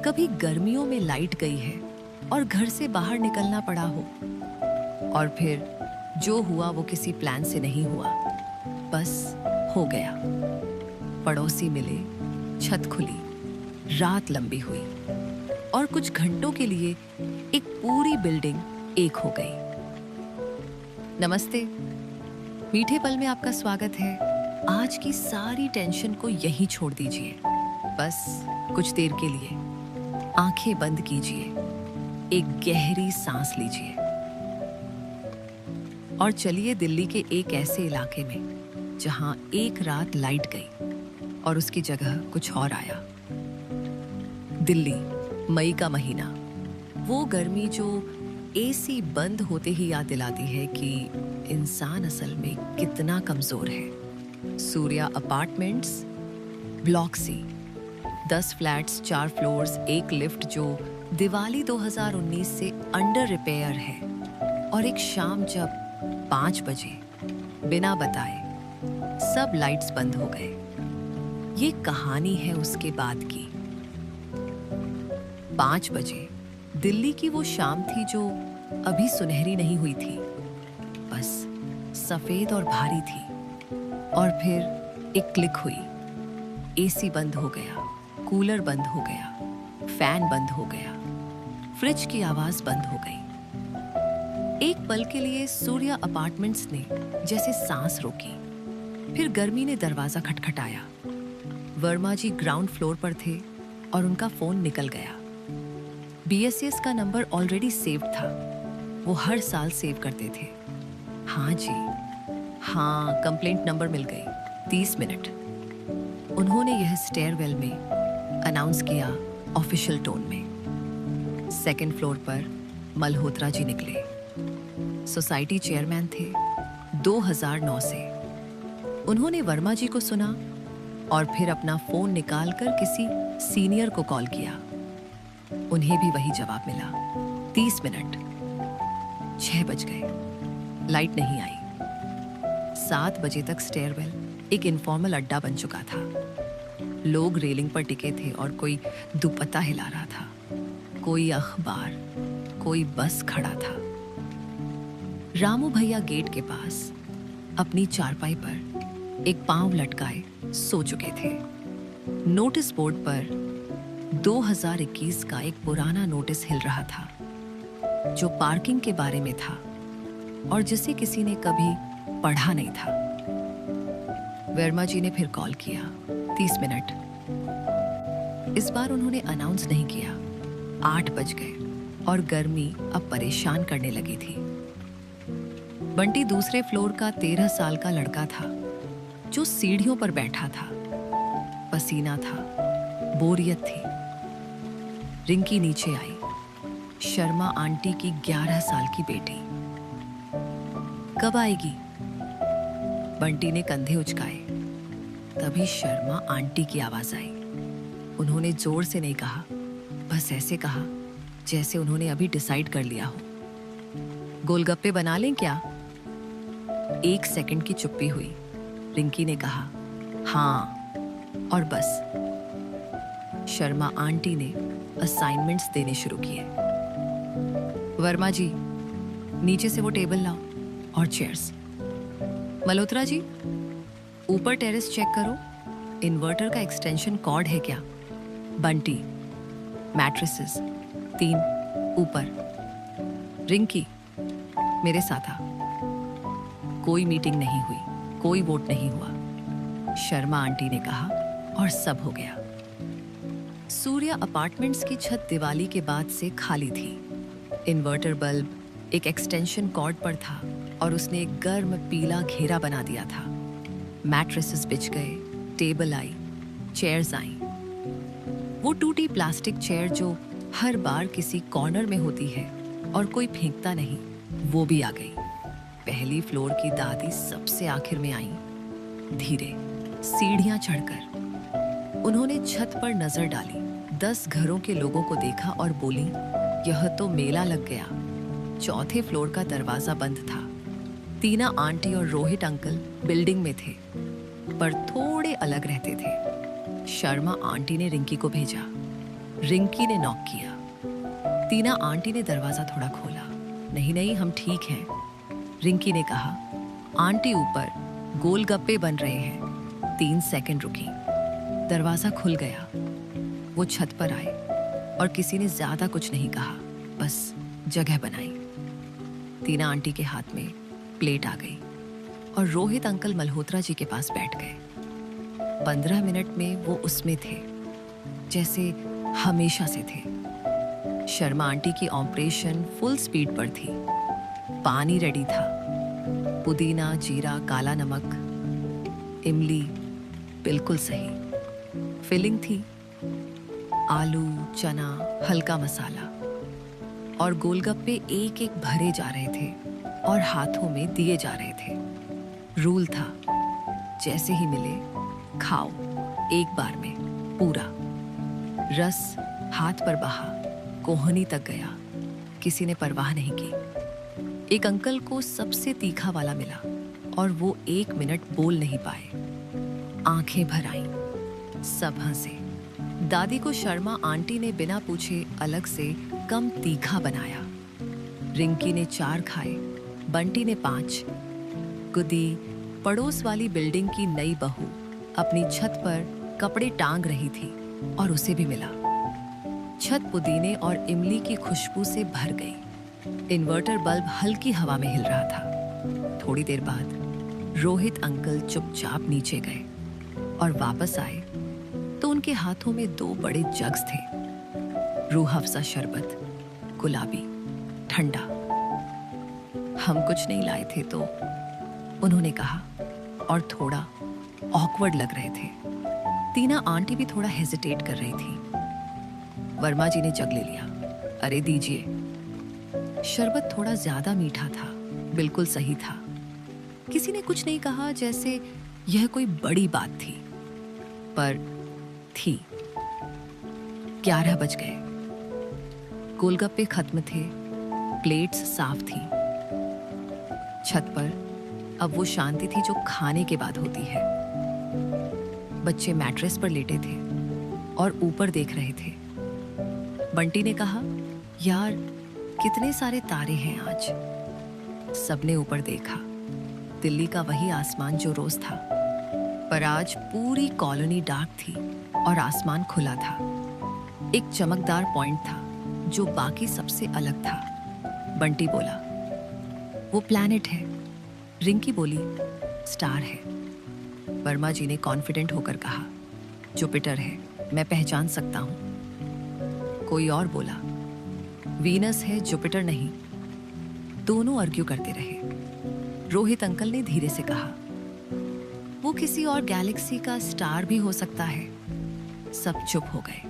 कभी गर्मियों में लाइट गई है और घर से बाहर निकलना पड़ा हो, और फिर जो हुआ वो किसी प्लान से नहीं हुआ, बस हो गया। पड़ोसी मिले, छत खुली, रात लंबी हुई और कुछ घंटों के लिए एक पूरी बिल्डिंग एक हो गई। नमस्ते, मीठे पल में आपका स्वागत है। आज की सारी टेंशन को यहीं छोड़ दीजिए। बस कुछ देर के लिए आंखें बंद कीजिए, एक गहरी सांस लीजिए और चलिए दिल्ली के एक ऐसे इलाके में जहां एक रात लाइट गई और उसकी जगह कुछ और आया। दिल्ली, मई का महीना, वो गर्मी जो एसी बंद होते ही याद दिलाती है कि इंसान असल में कितना कमजोर है। Surya apartments, block C, 10 flats, 4 floors, एक लिफ्ट जो दिवाली 2019 से अंडर रिपेयर है। और एक शाम जब 5 बजे बिना बताए सब लाइट्स बंद हो गए। ये कहानी है उसके बाद की। 5 बजे दिल्ली की वो शाम थी जो अभी सुनहरी नहीं हुई थी, बस सफेद और भारी थी। और फिर एक क्लिक हुई, एसी बंद हो गया, कूलर बंद हो गया, फैन बंद हो गया, फ्रिज की आवाज बंद हो गई। एक पल के लिए सूर्या अपार्टमेंट्स ने जैसे सांस रोकी। फिर गर्मी ने दरवाजा खटखटाया। वर्मा जी ग्राउंड फ्लोर पर थे और उनका फोन निकल गया। बीएसएस का नंबर ऑलरेडी सेव्ड था, वो हर साल सेव करते थे। हाँ जी, हाँ, कंप्लेंट नंबर मिल गई, 30 मिनट। उन्होंने यह स्टेयरवेल में अनाउंस किया ऑफिशियल टोन में। सेकंड फ्लोर पर मल्होत्रा जी निकले। सोसाइटी चेयरमैन थे 2009 से। उन्होंने वर्मा जी को सुना और फिर अपना फोन निकालकर किसी सीनियर को कॉल किया। उन्हें भी वही जवाब मिला, 30 मिनट। 6 बज गए, लाइट नहीं आई। 7 बजे तक स्टेयरवेल एक इनफॉर्मल अड्डा बन चुका था। लोग रेलिंग पर टिके थे और कोई दुपट्टा हिला रहा था, कोई अखबार, कोई बस खड़ा था। रामू भैया गेट के पास अपनी चारपाई पर एक पांव लटकाए सो चुके थे। नोटिस बोर्ड पर 2021 का एक पुराना नोटिस हिल रहा था जो पार्किंग के बारे में था और जिसे किसी ने कभी पढ़ा नहीं था। वर्मा जी ने फिर कॉल किया, 30 मिनट। इस बार उन्होंने अनाउंस नहीं किया। 8 बज गए और गर्मी अब परेशान करने लगी थी। बंटी दूसरे फ्लोर का 13 साल का लड़का था जो सीढ़ियों पर बैठा था। पसीना था, बोरियत थी। रिंकी नीचे आई, शर्मा आंटी की 11 साल की बेटी। कब आएगी? बंटी ने कंधे उचकाए। तभी शर्मा आंटी की आवाज आई। उन्होंने जोर से नहीं कहा, बस ऐसे कहा जैसे उन्होंने अभी डिसाइड कर लिया हो। गोलगप्पे बना लें क्या? 1 सेकंड की चुप्पी हुई। रिंकी ने कहा, हाँ, और बस। शर्मा आंटी ने असाइनमेंट्स देने शुरू किए। वर्मा जी, नीचे से वो टेबल लाओ और चेयर्स। मल्होत्रा जी, ऊपर टेरेस चेक करो, इन्वर्टर का एक्सटेंशन कॉर्ड है क्या? बंटी, मैट्रेसेस 3 ऊपर। रिंकी, मेरे साथ आ। कोई मीटिंग नहीं हुई, कोई वोट नहीं हुआ, शर्मा आंटी ने कहा, और सब हो गया। सूर्या अपार्टमेंट्स की छत दिवाली के बाद से खाली थी। इन्वर्टर बल्ब एक एक्सटेंशन कॉर्ड पर था और उसने एक गर्म पीला घेरा बना दिया था। मैट्रेसेस बिछ गए, टेबल आई, चेयर्स आई। वो टूटी प्लास्टिक चेयर जो हर बार किसी कॉर्नर में होती है और कोई फेंकता नहीं, वो भी आ गई। पहली फ्लोर की दादी सबसे आखिर में आई, धीरे सीढ़ियां चढ़कर। उन्होंने छत पर नजर डाली, 10 घरों के लोगों को देखा और बोली, यह तो मेला लग गया। चौथे फ्लोर का दरवाजा बंद था। तीना आंटी और रोहित अंकल बिल्डिंग में थे, पर थोड़े अलग रहते थे। शर्मा आंटी ने रिंकी को भेजा, रिंकी ने नॉक किया। टीना आंटी ने दरवाजा थोड़ा खोला। नहीं नहीं, हम ठीक हैं, रिंकी ने कहा। आंटी ऊपर गोलगप्पे बन रहे हैं। 3 सेकंड रुकी, दरवाजा खुल गया। वो छत पर आए और किसी ने ज्यादा कुछ नहीं कहा, बस जगह बनाई। टीना आंटी के हाथ में प्लेट आ गई और रोहित अंकल मल्होत्रा जी के पास बैठ गए। 15 मिनट में वो उसमें थे जैसे हमेशा से थे। शर्मा आंटी की ऑपरेशन फुल स्पीड पर थी। पानी रेडी था, पुदीना, जीरा, काला नमक, इमली बिल्कुल सही। फिलिंग थी आलू, चना, हल्का मसाला, और गोलगप्पे एक एक भरे जा रहे थे और हाथों में दिए जा रहे थे। रूल था, जैसे ही मिले खाओ, एक बार में पूरा। रस हाथ पर बहा, कोहनी तक गया, किसी ने परवाह नहीं की। एक अंकल को सबसे तीखा वाला मिला और वो 1 मिनट बोल नहीं पाए। आंखें भर आईं, सब हंसे। दादी को शर्मा आंटी ने बिना पूछे अलग से कम तीखा बनाया। रिंकी ने 4 खाए, बंटी ने 5। गुदी, पड़ोस वाली बिल्डिंग की नई बहू, अपनी छत पर कपड़े टांग रही थी और उसे भी मिला। छत पुदीने और इमली की खुशबू से भर गई। इन्वर्टर बल्ब हल्की हवा में हिल रहा था। थोड़ी देर बाद रोहित अंकल चुपचाप नीचे गए और वापस आए तो उनके हाथों में 2 बड़े जग्स थे। रूह अफ़ज़ा शरबत, गुलाबी, ठंडा। हम कुछ नहीं लाए थे तो, उन्होंने कहा, और थोड़ा ऑकवर्ड लग रहे थे। टीना आंटी भी थोड़ा हेजिटेट कर रही थी। वर्मा जी ने जग ले लिया। अरे दीजिए। शरबत थोड़ा ज्यादा मीठा था, बिल्कुल सही था। किसी ने कुछ नहीं कहा, जैसे यह कोई बड़ी बात थी, पर थी। 11 बज गए। गोलगप्पे खत्म थे, प्लेट्स साफ थी। छत पर अब वो शांति थी जो खाने के बाद होती है। बच्चे मैट्रेस पर लेटे थे और ऊपर देख रहे थे। बंटी ने कहा, यार कितने सारे तारे हैं आज। सबने ऊपर देखा। दिल्ली का वही आसमान जो रोज था, पर आज पूरी कॉलोनी डार्क थी और आसमान खुला था। एक चमकदार पॉइंट था जो बाकी सबसे अलग था। बंटी बोला, वो प्लैनेट है। रिंकी बोली, स्टार है। वर्मा जी ने कॉन्फिडेंट होकर कहा, जुपिटर है, मैं पहचान सकता हूं। कोई और बोला, वीनस है, जुपिटर नहीं। दोनों आर्ग्यू करते रहे। रोहित अंकल ने धीरे से कहा, वो किसी और गैलेक्सी का स्टार भी हो सकता है। सब चुप हो गए।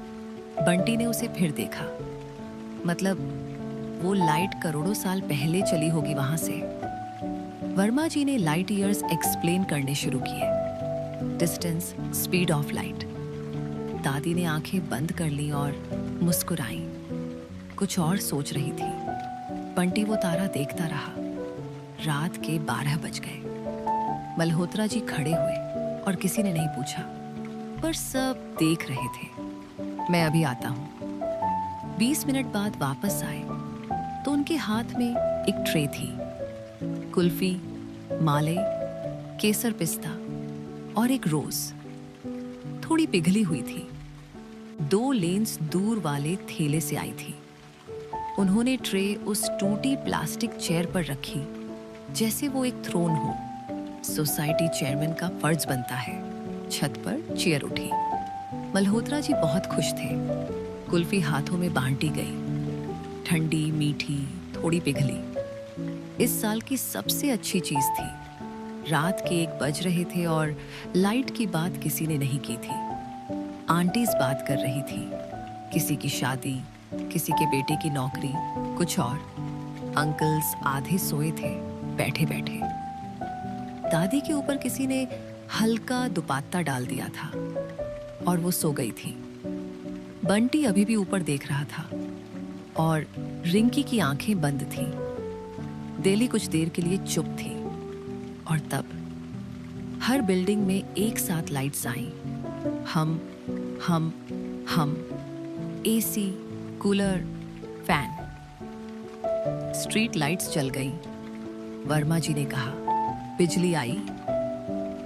बंटी ने उसे फिर देखा। मतलब वो लाइट करोड़ों साल पहले चली होगी वहां से। वर्मा जी ने लाइट ईयर्स एक्सप्लेन करने शुरू किए। Distance, speed of light. दादी ने आंखें बंद कर ली और मुस्कुराई। कुछ और सोच रही थी। बंटी वो तारा देखता रहा। रात के 12 बज गए। मल्होत्रा जी खड़े हुए और किसी ने नहीं पूछा, पर सब देख रहे थे। मैं अभी आता हूं। 20 मिनट बाद वापस आए तो उनके हाथ में एक ट्रे थी। कुल्फी, माले, केसर पिस्ता और एक रोज, थोड़ी पिघली हुई थी। 2 लेन्स दूर वाले थैले से आई थी। उन्होंने ट्रे उस टूटी प्लास्टिक चेयर पर रखी जैसे वो एक थ्रोन हो। सोसाइटी चेयरमैन का फर्ज बनता है। छत पर चेयर उठी। मल्होत्रा जी बहुत खुश थे। कुल्फी हाथों में बांटी गई। ठंडी, मीठी, थोड़ी पिघली। इस साल की सबसे अच्छी चीज थी। रात के 1 बज रहे थे और लाइट की बात किसी ने नहीं की थी। आंटीज बात कर रही थी, किसी की शादी, किसी के बेटे की नौकरी, कुछ और। अंकल्स आधे सोए थे, बैठे बैठे। दादी के ऊपर किसी ने हल्का दुपट्टा डाल दिया था और वो सो गई थी। बंटी अभी भी ऊपर देख रहा था और रिंकी की आंखें बंद थीं। दिल्ली कुछ देर के लिए चुप थी और तब हर बिल्डिंग में एक साथ लाइट्स आईं। हम AC, cooler, fan. Street lights जल गई। वर्मा जी ने कहा, बिजली आई।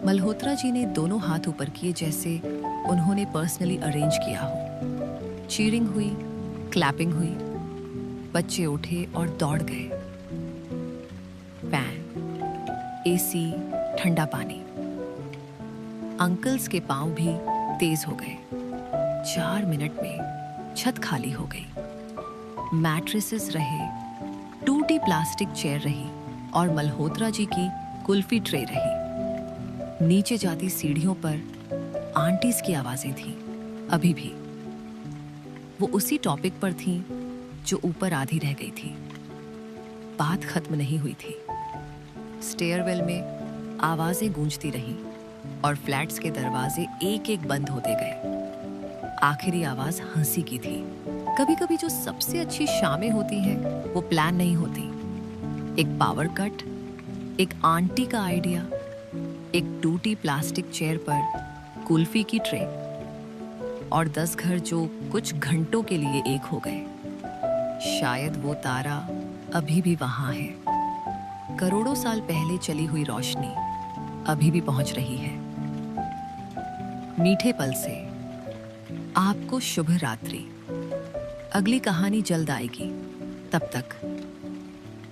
मल्होत्रा जी ने दोनों हाथ ऊपर किए जैसे उन्होंने पर्सनली अरेंज किया हो। चीयरिंग हुई, क्लैपिंग हुई। बच्चे उठे और दौड़ गए। फैन, एसी, ठंडा पानी। अंकल्स के पांव भी तेज हो गए। 4 मिनट में छत खाली हो गई। मैट्रेसेस रहे, टूटी प्लास्टिक चेयर रही और मल्होत्रा जी की कुल्फी ट्रे रही। नीचे जाती सीढ़ियों पर आंटीज की आवाजें थीं, अभी भी। वो उसी टॉपिक पर थीं जो ऊपर आधी रह गई थी। बात खत्म नहीं हुई थी। स्टेयरवेल में आवाजें गूंजती रहीं और फ्लैट्स के दरवाजे एक एक बंद होते गए। आखिरी आवाज हंसी की थी। कभी कभी जो सबसे अच्छी शामें होती हैं वो प्लान नहीं होती। एक पावर कट, एक आंटी का आइडिया, एक टूटी प्लास्टिक चेयर पर कुल्फी की ट्रे, और 10 घर जो कुछ घंटों के लिए एक हो गए। शायद वो तारा अभी भी वहां है। करोड़ों साल पहले चली हुई रोशनी अभी भी पहुंच रही है। मीठे पल से आपको शुभ रात्रि। अगली कहानी जल्द आएगी। तब तक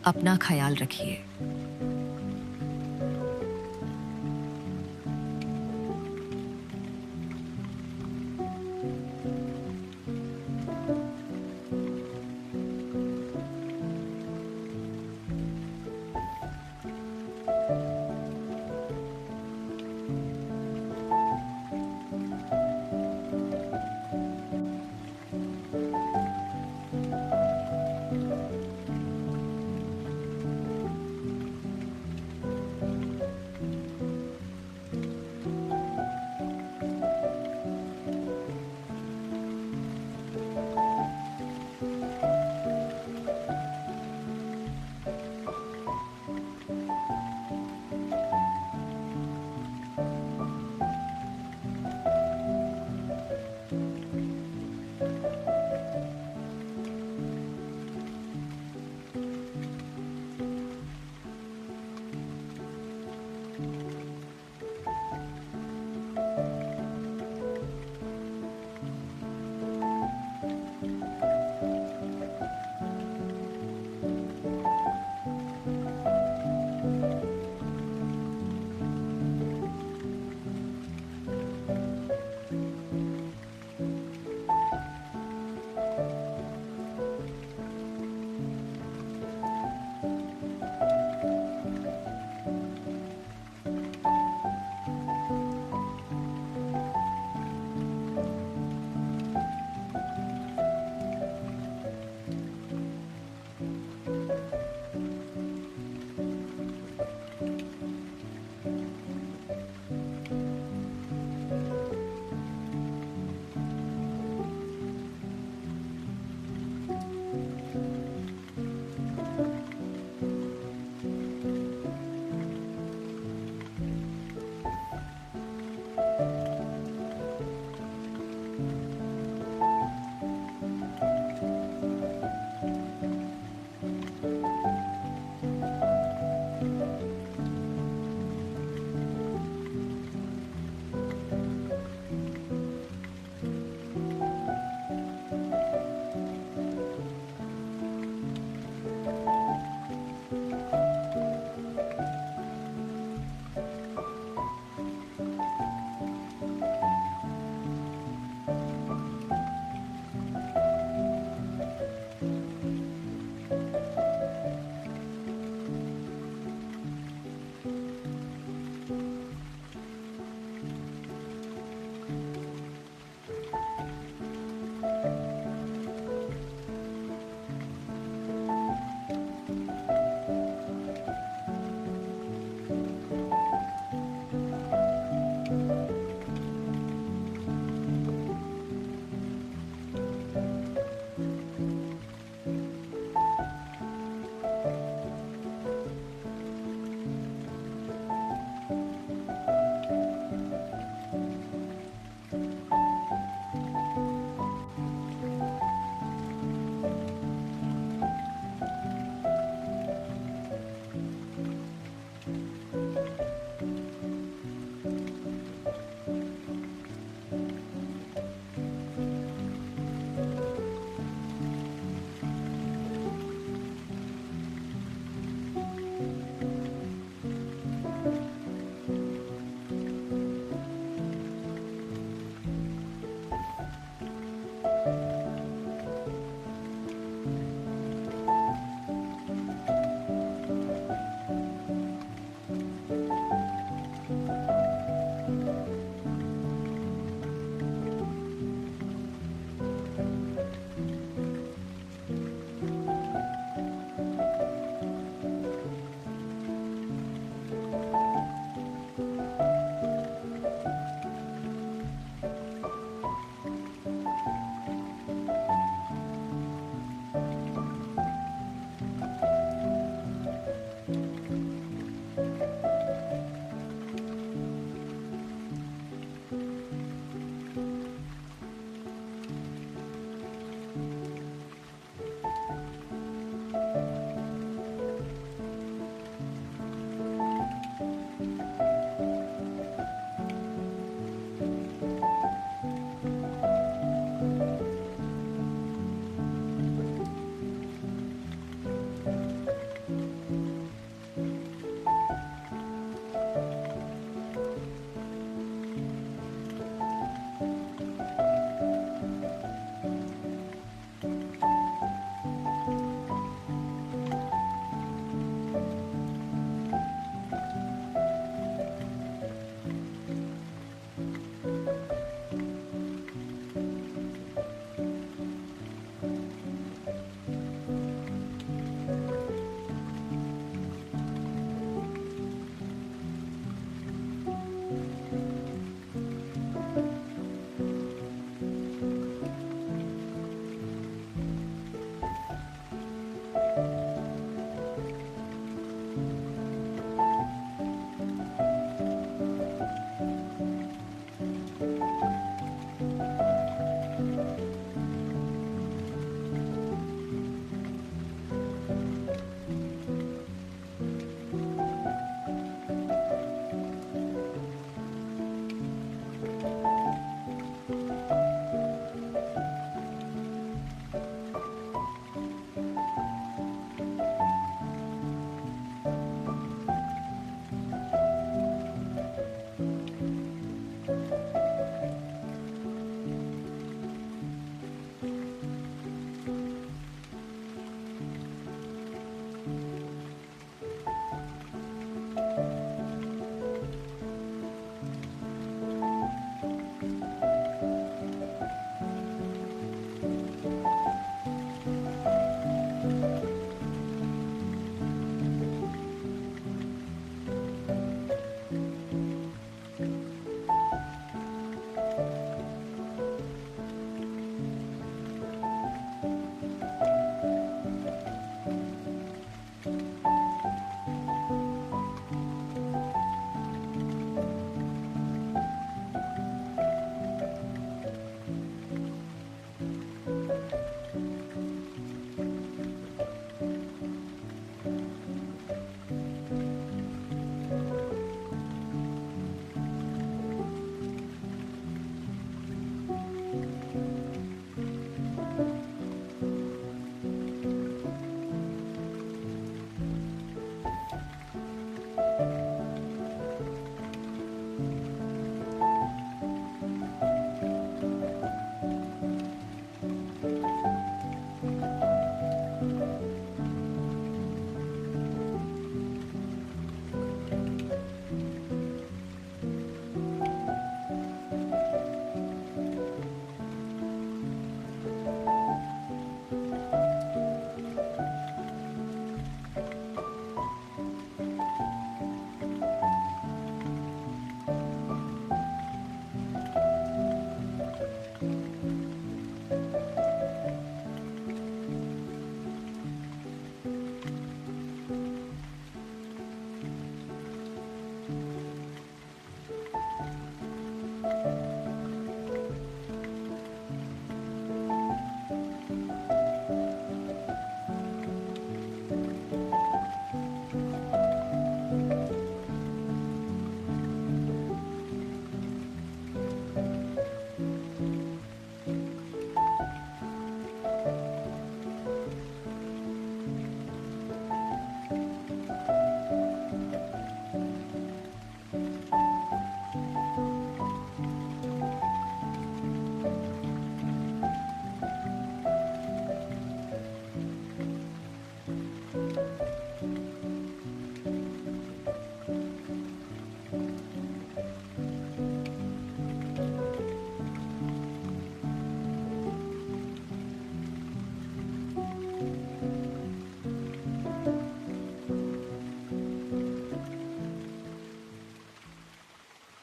अपना ख्याल रखिए।